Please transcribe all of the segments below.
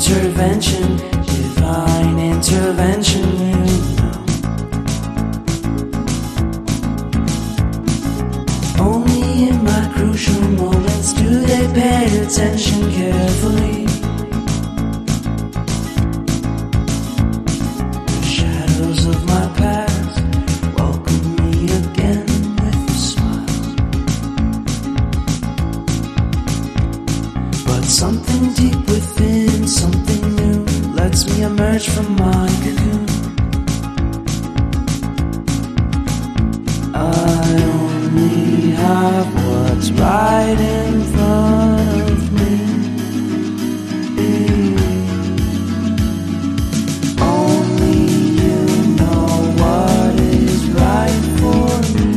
intervention, divine intervention, you know. Only in my crucial moments do they pay attention carefully. The shadows of my past welcome me again with a smile. But something deep within, something new, lets me emerge from my cocoon. I only have what's right in front of me. Only you know what is right for me.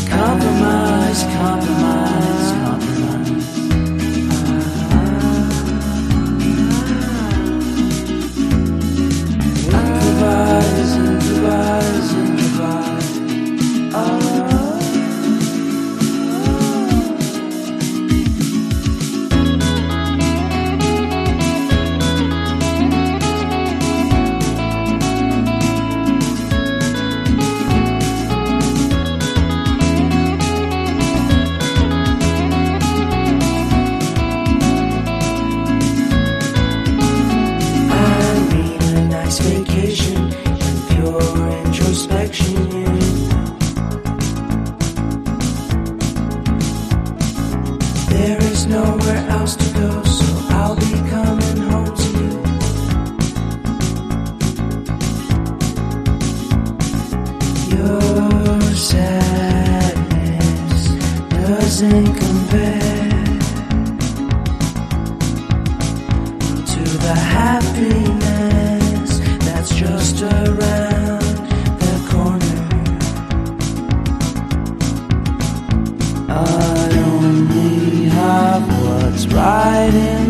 Compromise, compromise, compromise. Improvise, improvise, improvise. Vacation and pure introspection, you know. There is nowhere else to go, so I'll be coming home to you. Your sadness doesn't compare to the happiness that's just around the corner. I only have what's right in